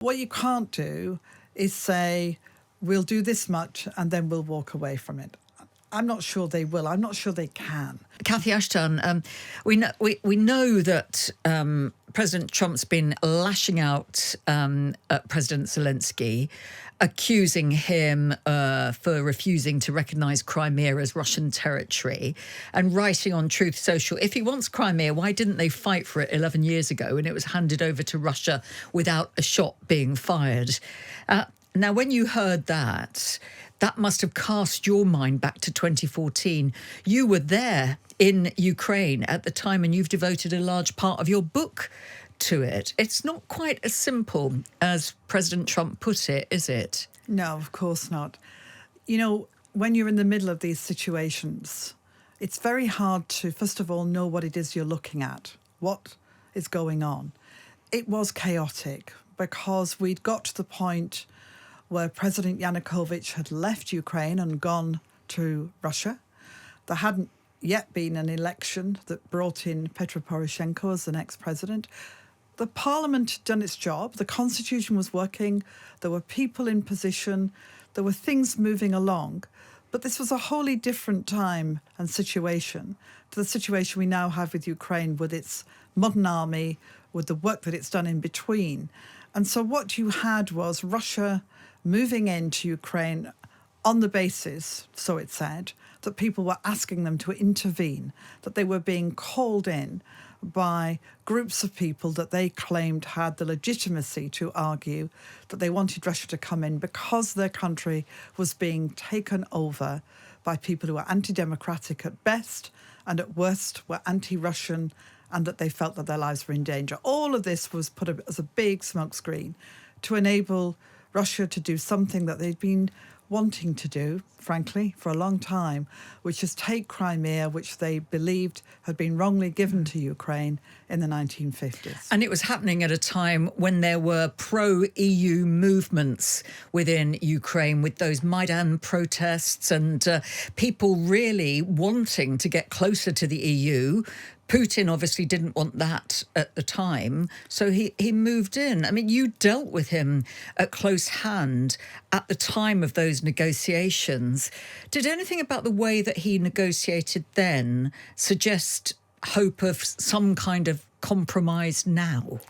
What you can't do is say, we'll do this much and then we'll walk away from it. I'm not sure they will. I'm not sure they can. Cathy Ashton, we know that President Trump's been lashing out at President Zelensky, accusing him for refusing to recognise Crimea as Russian territory, and writing on Truth Social, if he wants Crimea, why didn't they fight for it 11 years ago when it was handed over to Russia without a shot being fired? Now, when you heard that must have cast your mind back to 2014. You were there in Ukraine at the time, and you've devoted a large part of your book to it. It's not quite as simple as President Trump put it, is it? No, of course not. You know, when you're in the middle of these situations, it's very hard to, first of all, know what it is you're looking at, what is going on. It was chaotic because we'd got to the point where President Yanukovych had left Ukraine and gone to Russia. There hadn't yet been an election that brought in Petro Poroshenko as the next president. The parliament had done its job. The constitution was working. There were people in position. There were things moving along. But this was a wholly different time and situation to the situation we now have with Ukraine, with its modern army, with the work that it's done in between. And so what you had was Russia moving into Ukraine on the basis, so it said, that people were asking them to intervene, that they were being called in by groups of people that they claimed had the legitimacy to argue that they wanted Russia to come in because their country was being taken over by people who were anti-democratic at best and at worst were anti-Russian, and that they felt that their lives were in danger. All of this was put as a big smokescreen to enable Russia to do something that they'd been wanting to do, frankly, for a long time, which is take Crimea, which they believed had been wrongly given to Ukraine in the 1950s. And it was happening at a time when there were pro-EU movements within Ukraine, with those Maidan protests and people really wanting to get closer to the EU. Putin obviously didn't want that at the time, so he moved in. I mean, you dealt with him at close hand at the time of those negotiations. Did anything about the way that he negotiated then suggest hope of some kind of compromise now?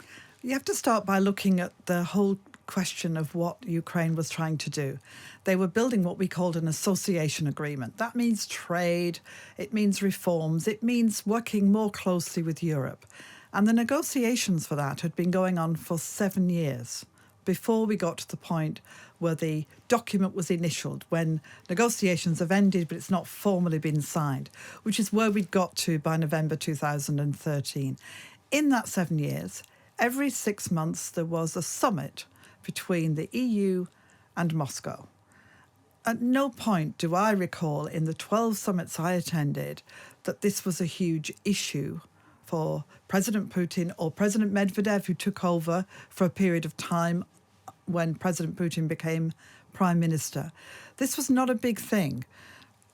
You have to start by looking at the whole question of what Ukraine was trying to do. They were building what we called an association agreement. That means trade, it means reforms, it means working more closely with Europe. And the negotiations for that had been going on for 7 years before we got to the point where the document was initialed, when negotiations have ended but it's not formally been signed, which is where we'd got to by November 2013. In that 7 years, every 6 months there was a summit between the EU and Moscow. At no point do I recall in the 12 summits I attended that this was a huge issue for President Putin or President Medvedev, who took over for a period of time when President Putin became Prime Minister. This was not a big thing,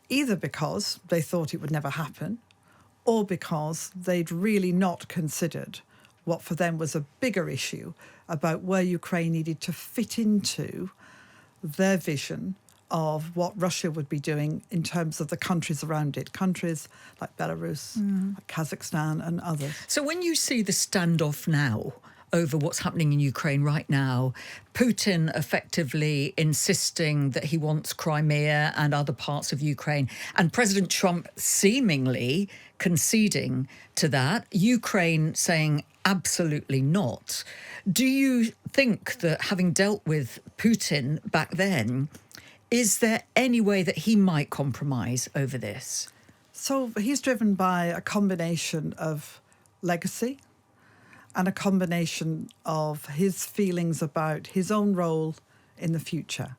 either because they thought it would never happen or because they'd really not considered what for them was a bigger issue about where Ukraine needed to fit into their vision of what Russia would be doing in terms of the countries around it, countries like Belarus, like Kazakhstan and others. So when you see the standoff now over what's happening in Ukraine right now, Putin effectively insisting that he wants Crimea and other parts of Ukraine, and President Trump seemingly conceding to that, Ukraine saying absolutely not. Do you think that, having dealt with Putin back then, is there any way that he might compromise over this? So he's driven by a combination of legacy and a combination of his feelings about his own role in the future.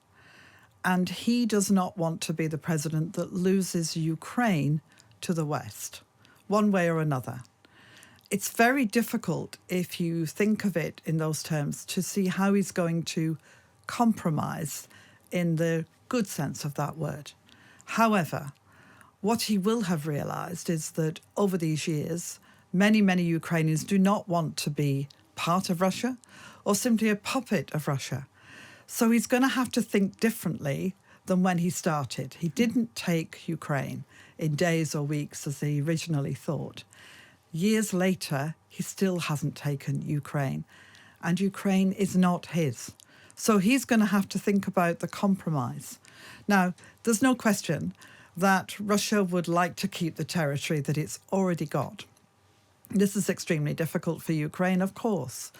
And he does not want to be the president that loses Ukraine to the West, one way or another. It's very difficult, if you think of it in those terms, to see how he's going to compromise in the good sense of that word. However, what he will have realised is that over these years, many, many Ukrainians do not want to be part of Russia or simply a puppet of Russia. So he's going to have to think differently than when he started. He didn't take Ukraine in days or weeks as he originally thought. Years later, he still hasn't taken Ukraine, and Ukraine is not his. So he's going to have to think about the compromise. Now, there's no question that Russia would like to keep the territory that it's already got. This is extremely difficult for Ukraine, of course.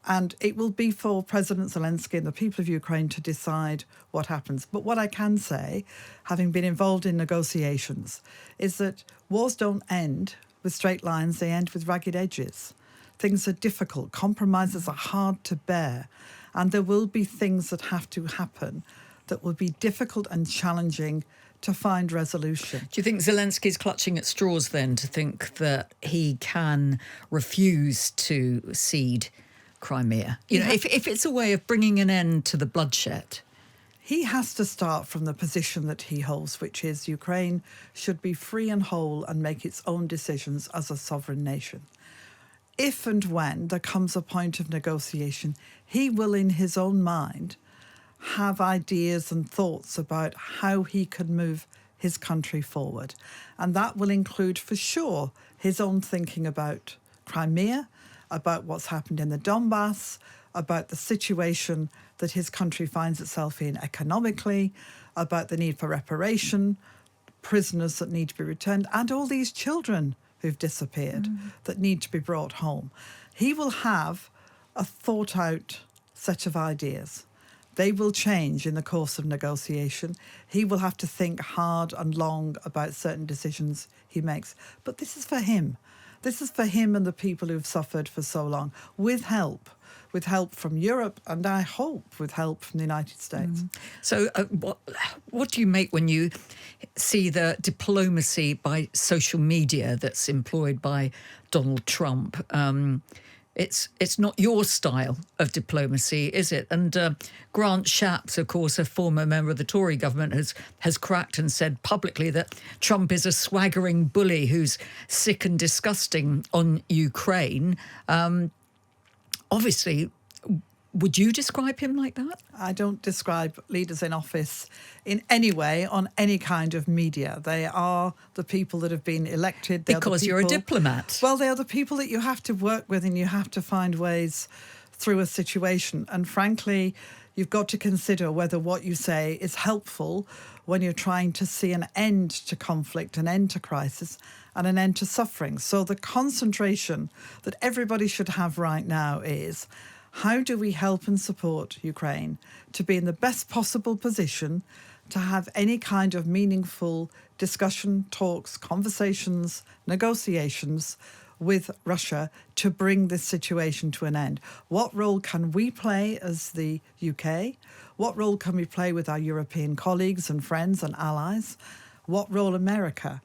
And it will be for President Zelensky and the people of Ukraine to decide what happens. But what I can say, having been involved in negotiations, is that wars don't end with straight lines, they end with ragged edges. Things are difficult, compromises are hard to bear, and there will be things that have to happen that will be difficult and challenging to find resolution. Do you think Zelensky's clutching at straws then to think that he can refuse to cede Crimea? You know, if it's a way of bringing an end to the bloodshed. He has to start from the position that he holds, which is Ukraine should be free and whole and make its own decisions as a sovereign nation. If and when there comes a point of negotiation, he will, in his own mind, have ideas and thoughts about how he can move his country forward. And that will include, for sure, his own thinking about Crimea, about what's happened in the Donbass, about the situation that his country finds itself in economically, about the need for reparation, prisoners that need to be returned, and all these children who've disappeared that need to be brought home. He will have a thought-out set of ideas. They will change in the course of negotiation. He will have to think hard and long about certain decisions he makes. But this is for him. This is for him and the people who've suffered for so long, with help from Europe, and I hope with help from the United States. So what do you make when you see the diplomacy by social media that's employed by Donald Trump? It's not your style of diplomacy, is it? And Grant Shapps, of course, a former member of the Tory government, has cracked and said publicly that Trump is a swaggering bully who's sick and disgusting on Ukraine. Obviously, would you describe him like that? I don't describe leaders in office in any way on any kind of media. They are the people that have been elected. Because you're a diplomat. Well, they are the people that you have to work with, and you have to find ways through a situation. And frankly, you've got to consider whether what you say is helpful when you're trying to see an end to conflict, an end to crisis, and an end to suffering. So the concentration that everybody should have right now is, how do we help and support Ukraine to be in the best possible position to have any kind of meaningful discussion, talks, conversations, negotiations with Russia to bring this situation to an end? What role can we play as the UK? What role can we play with our European colleagues and friends and allies? What role America?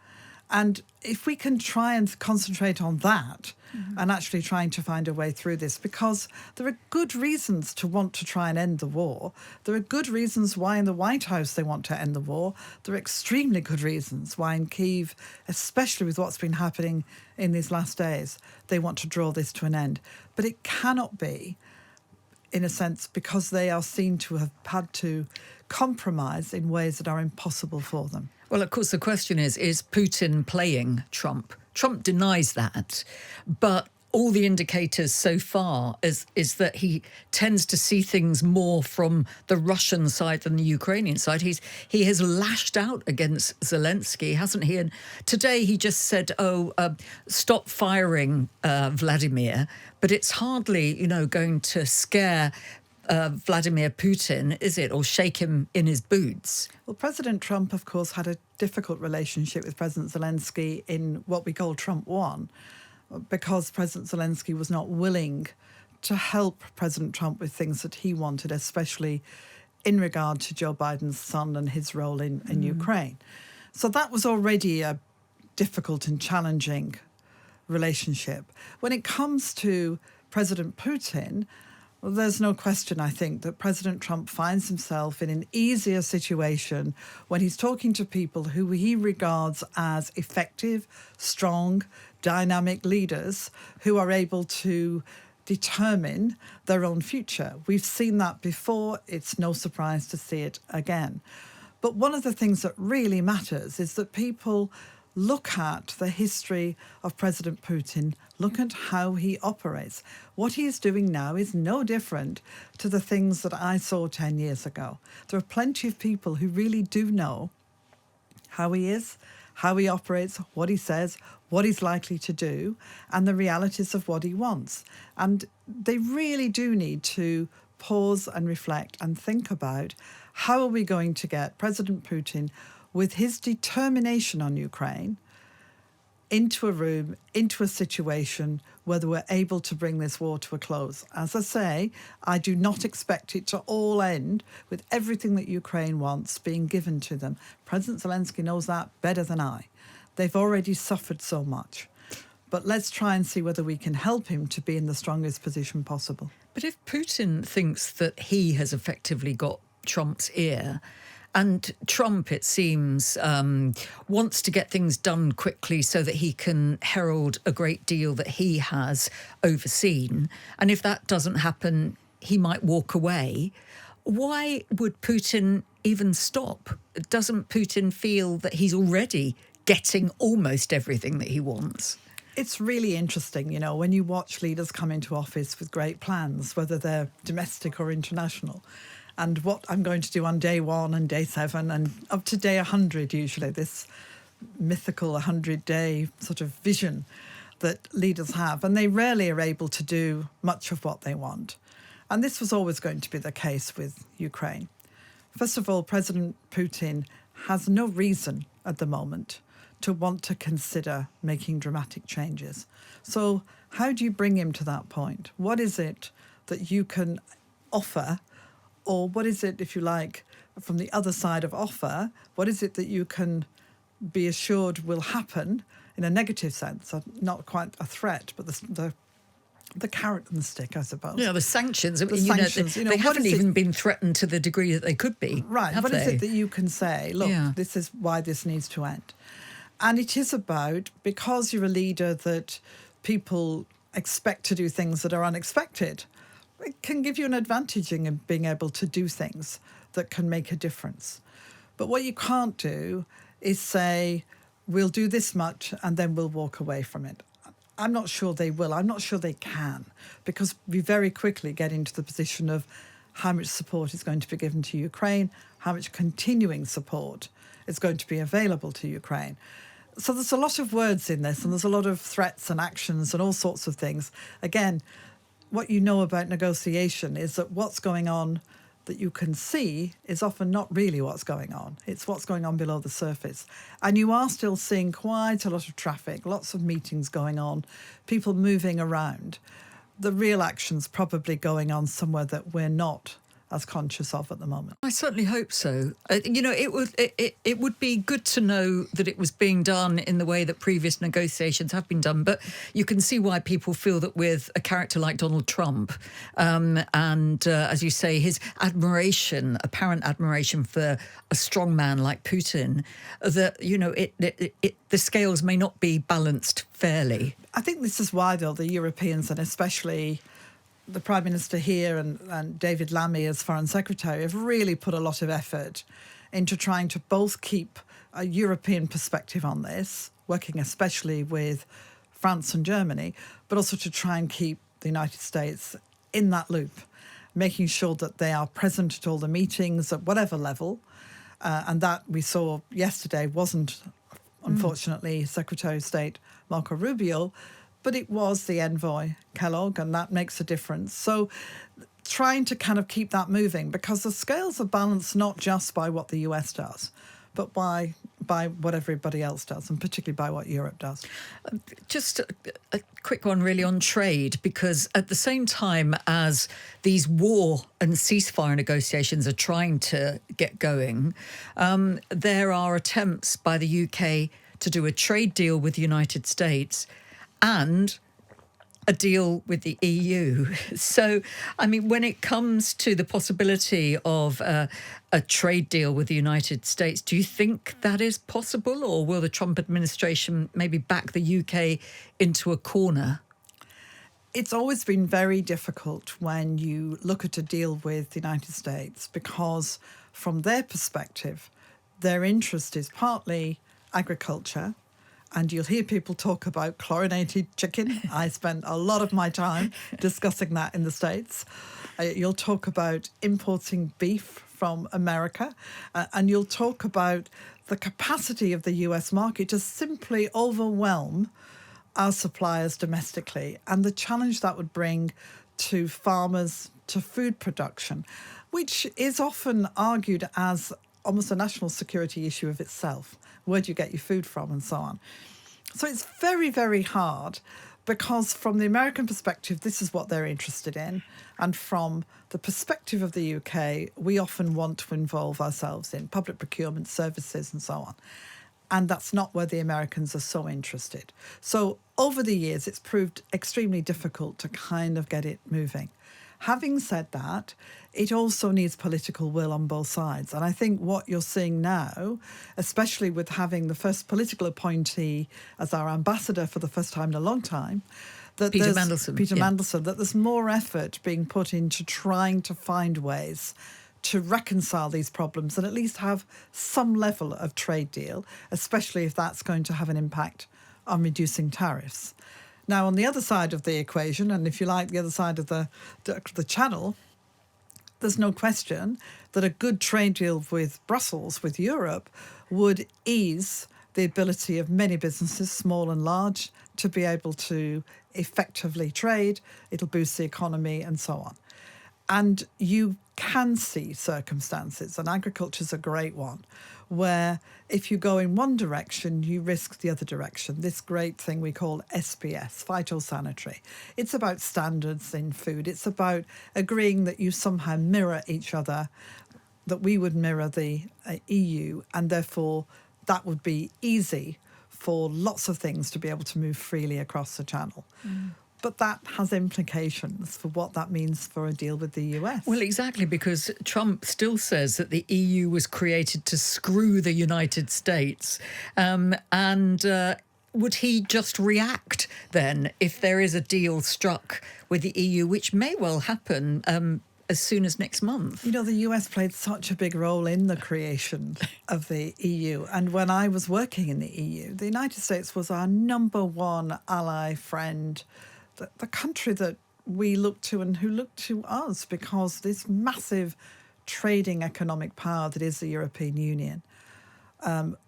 And if we can try and concentrate on that and actually trying to find a way through this, because there are good reasons to want to try and end the war. There are good reasons why in the White House they want to end the war. There are extremely good reasons why in Kyiv, especially with what's been happening in these last days, they want to draw this to an end. But it cannot be, in a sense, because they are seen to have had to compromise in ways that are impossible for them. Well, of course, the question is Putin playing Trump? Trump denies that, but all the indicators so far is that he tends to see things more from the Russian side than the Ukrainian side. He has lashed out against Zelensky, hasn't he? And today he just said, stop firing Vladimir, but it's hardly, going to scare Vladimir Putin, is it, or shake him in his boots? Well, President Trump, of course, had a difficult relationship with President Zelensky in what we call Trump 1, because President Zelensky was not willing to help President Trump with things that he wanted, especially in regard to Joe Biden's son and his role in Ukraine. So that was already a difficult and challenging relationship. When it comes to President Putin, well, there's no question, I think, that President Trump finds himself in an easier situation when he's talking to people who he regards as effective, strong, dynamic leaders who are able to determine their own future. We've seen that before. It's no surprise to see it again. But one of the things that really matters is that people look at the history of President Putin, look at how he operates. What he is doing now is no different to the things that I saw 10 years ago. There are plenty of people who really do know how he is, how he operates, what he says, what he's likely to do, and the realities of what he wants. And they really do need to pause and reflect and think about how are we going to get President Putin, with his determination on Ukraine, into a room, into a situation where we're able to bring this war to a close. As I say, I do not expect it to all end with everything that Ukraine wants being given to them. President Zelensky knows that better than I. They've already suffered so much. But let's try and see whether we can help him to be in the strongest position possible. But if Putin thinks that he has effectively got Trump's ear, and Trump, it seems, wants to get things done quickly so that he can herald a great deal that he has overseen. And if that doesn't happen, he might walk away. Why would Putin even stop? Doesn't Putin feel that he's already getting almost everything that he wants? It's really interesting, you know, when you watch leaders come into office with great plans, whether they're domestic or international, and what I'm going to do on day 1 and day 7 and up to day 100 usually, this mythical 100-day sort of vision that leaders have. And they rarely are able to do much of what they want. And this was always going to be the case with Ukraine. First of all, President Putin has no reason at the moment to want to consider making dramatic changes. So how do you bring him to that point? What is it that you can offer? Or what is it, if you like, from the other side of offer, what is it that you can be assured will happen in a negative sense, not quite a threat, but the carrot and the stick, I suppose. Yeah, the sanctions. The sanctions, they haven't even been threatened to the degree that they could be. Right. What is it that you can say, look, Yeah. this is why this needs to end? And it is about, because you're a leader that people expect to do things that are unexpected, it can give you an advantage in being able to do things that can make a difference. But what you can't do is say, we'll do this much and then we'll walk away from it. I'm not sure they will. I'm not sure they can, because we very quickly get into the position of how much support is going to be given to Ukraine, how much continuing support is going to be available to Ukraine. So there's a lot of words in this, and there's a lot of threats and actions and all sorts of things. Again, what you know about negotiation is that what's going on that you can see is often not really what's going on. It's what's going on below the surface. And you are still seeing quite a lot of traffic, lots of meetings going on, people moving around. The real action's probably going on somewhere that we're not as conscious of at the moment. I certainly hope so. It would be good to know that it was being done in the way that previous negotiations have been done. But you can see why people feel that with a character like Donald Trump, as you say, his apparent admiration for a strong man like Putin, that the scales may not be balanced fairly. I think this is why, though, the Europeans, and especially the Prime Minister here and David Lammy as Foreign Secretary, have really put a lot of effort into trying to both keep a European perspective on this, working especially with France and Germany, but also to try and keep the United States in that loop, making sure that they are present at all the meetings at whatever level. And that we saw yesterday wasn't, unfortunately, Secretary of State Marco Rubio, but it was the envoy, Kellogg, and that makes a difference. So trying to kind of keep that moving, because the scales are balanced not just by what the US does, but by what everybody else does, and particularly by what Europe does. Just a quick one really on trade, because at the same time as these war and ceasefire negotiations are trying to get going, there are attempts by the UK to do a trade deal with the United States and a deal with the EU. So, I mean, when it comes to the possibility of a trade deal with the United States, do you think that is possible, or will the Trump administration maybe back the UK into a corner? It's always been very difficult when you look at a deal with the United States because from their perspective, their interest is partly agriculture. And you'll hear people talk about chlorinated chicken. I spent a lot of my time discussing that in the States. You'll talk about importing beef from America. And you'll talk about the capacity of the US market to simply overwhelm our suppliers domestically and the challenge that would bring to farmers, to food production, which is often argued as almost a national security issue of itself. Where do you get your food from and so on? So it's very, very hard because from the American perspective, this is what they're interested in. And from the perspective of the UK, we often want to involve ourselves in public procurement services and so on. And that's not where the Americans are so interested. So over the years, it's proved extremely difficult to kind of get it moving. Having said that, it also needs political will on both sides. And I think what you're seeing now, especially with having the first political appointee as our ambassador for the first time in a long time, that Peter Mandelson, that there's more effort being put into trying to find ways to reconcile these problems and at least have some level of trade deal, especially if that's going to have an impact on reducing tariffs. Now, on the other side of the equation, and if you like, the other side of the channel, there's no question that a good trade deal with Brussels, with Europe, would ease the ability of many businesses, small and large, to be able to effectively trade. It'll boost the economy and so on. And you can see circumstances, and agriculture's a great one, where if you go in one direction, you risk the other direction. This great thing we call SPS, phytosanitary. It's about standards in food. It's about agreeing that you somehow mirror each other, that we would mirror the EU, and therefore that would be easy for lots of things to be able to move freely across the channel. But that has implications for what that means for a deal with the US. Well, exactly, because Trump still says that the EU was created to screw the United States. Would he just react then if there is a deal struck with the EU, which may well happen as soon as next month? You know, the US played such a big role in the creation of the EU. And when I was working in the EU, the United States was our number one ally, friend, the country that we look to and who look to us, because this massive trading economic power that is the European Union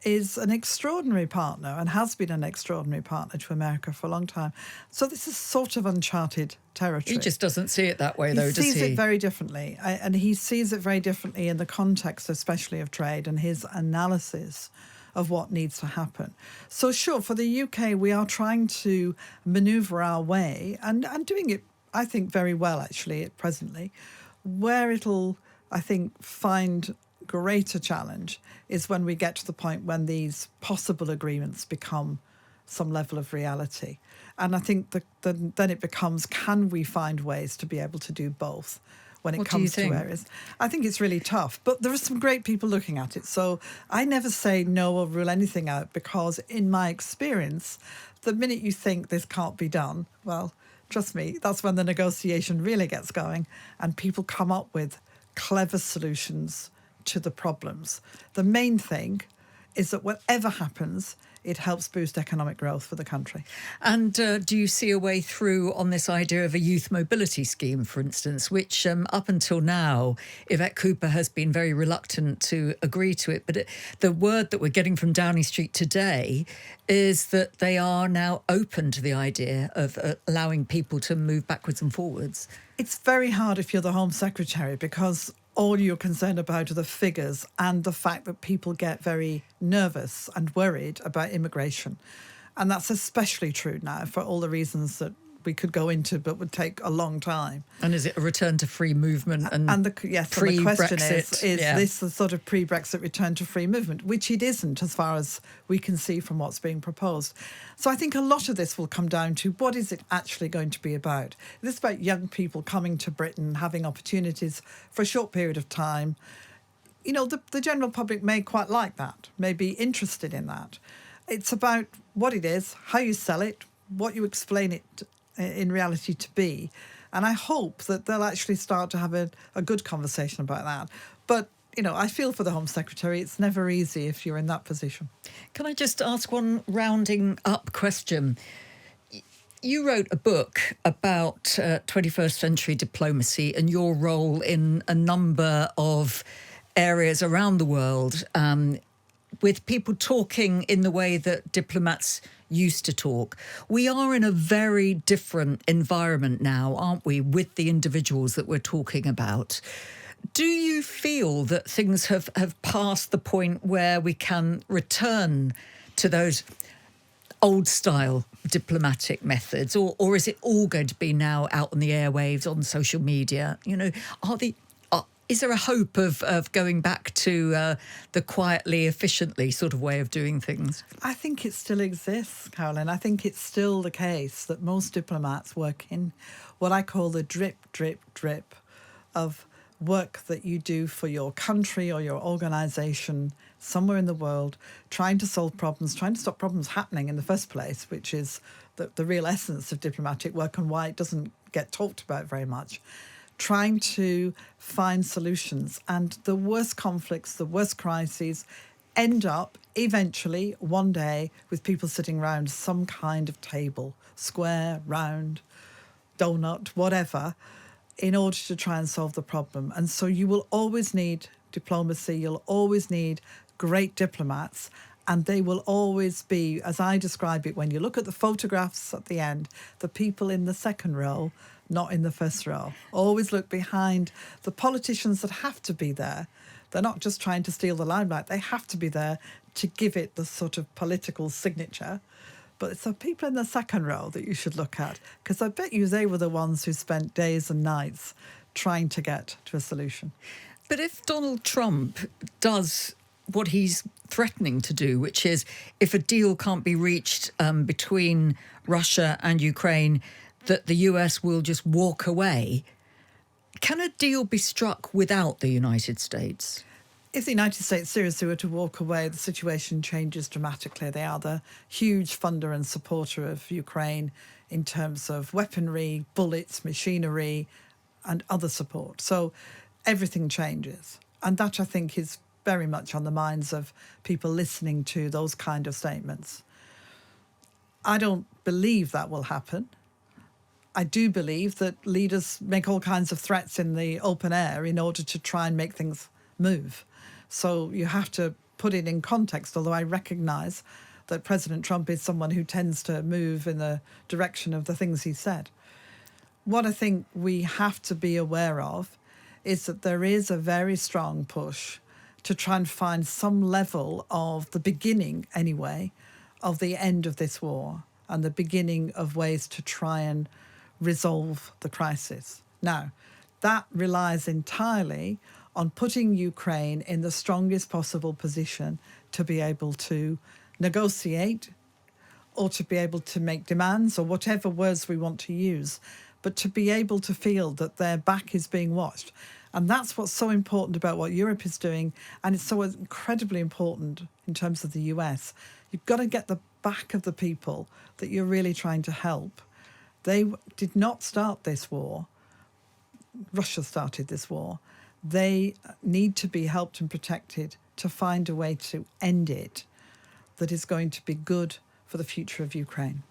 is an extraordinary partner and has been an extraordinary partner to America for a long time. So this is sort of uncharted territory. He just doesn't see it that way, though, does he? He sees it very differently. And he sees it very differently in the context, especially of trade and his analysis of what needs to happen. So sure, for the UK, we are trying to manoeuvre our way and doing it, I think, very well, actually, presently. Where it'll, I think, find greater challenge is when we get to the point when these possible agreements become some level of reality. And I think then it becomes, can we find ways to be able to do both? When it comes to areas, I think it's really tough, but there are some great people looking at it. So I never say no or rule anything out, because in my experience, the minute you think this can't be done, well, trust me, that's when the negotiation really gets going and people come up with clever solutions to the problems. The main thing is that whatever happens, it helps boost economic growth for the country. And do you see a way through on this idea of a youth mobility scheme, for instance, which up until now, Yvette Cooper has been very reluctant to agree to it. But the word that we're getting from Downing Street today is that they are now open to the idea of allowing people to move backwards and forwards. It's very hard if you're the Home Secretary, because all you're concerned about are the figures and the fact that people get very nervous and worried about immigration. And that's especially true now for all the reasons that we could go into, but would take a long time. And is it a return to free movement and the question is this the sort of pre-Brexit return to free movement, which it isn't as far as we can see from what's being proposed. So I think a lot of this will come down to what is it actually going to be about. This is about young people coming to Britain, having opportunities for a short period of time. You know, the general public may quite like that, may be interested in that. It's about what it is, how you sell it, what you explain it in reality to be. And I hope that they'll actually start to have a good conversation about that. But, I feel for the Home Secretary. It's never easy if you're in that position. Can I just ask one rounding up question? You wrote a book about 21st century diplomacy and your role in a number of areas around the world, with people talking in the way that diplomats used to talk. We are in a very different environment now, aren't we, with the individuals that we're talking about? Do you feel that things have passed the point where we can return to those old-style diplomatic methods, or is it all going to be now out on the airwaves, on social media? Is there a hope of going back to the quietly, efficiently sort of way of doing things? I think it still exists, Caroline. I think it's still the case that most diplomats work in what I call the drip, drip, drip of work that you do for your country or your organisation somewhere in the world, trying to solve problems, trying to stop problems happening in the first place, which is the real essence of diplomatic work and why it doesn't get talked about very much. Trying to find solutions. And the worst conflicts, the worst crises end up eventually one day with people sitting around some kind of table, square, round, donut, whatever, in order to try and solve the problem. And so you will always need diplomacy, you'll always need great diplomats, and they will always be, as I describe it, when you look at the photographs at the end, the people in the second row, not in the first row. Always look behind the politicians that have to be there. They're not just trying to steal the limelight, they have to be there to give it the sort of political signature. But it's the people in the second row that you should look at, because I bet you they were the ones who spent days and nights trying to get to a solution. But if Donald Trump does what he's threatening to do, which is if a deal can't be reached between Russia and Ukraine, that the US will just walk away, can a deal be struck without the United States? If the United States seriously were to walk away, the situation changes dramatically. They are the huge funder and supporter of Ukraine in terms of weaponry, bullets, machinery, and other support. So everything changes. And that, I think, is very much on the minds of people listening to those kind of statements. I don't believe that will happen. I do believe that leaders make all kinds of threats in the open air in order to try and make things move. So you have to put it in context, although I recognise that President Trump is someone who tends to move in the direction of the things he said. What I think we have to be aware of is that there is a very strong push to try and find some level of the beginning, anyway, of the end of this war and the beginning of ways to try and resolve the crisis. Now, that relies entirely on putting Ukraine in the strongest possible position to be able to negotiate or to be able to make demands or whatever words we want to use, but to be able to feel that their back is being watched. And that's what's so important about what Europe is doing, and it's so incredibly important in terms of the US. You've got to get the back of the people that you're really trying to help. They did not start this war. Russia started this war. They need to be helped and protected to find a way to end it that is going to be good for the future of Ukraine.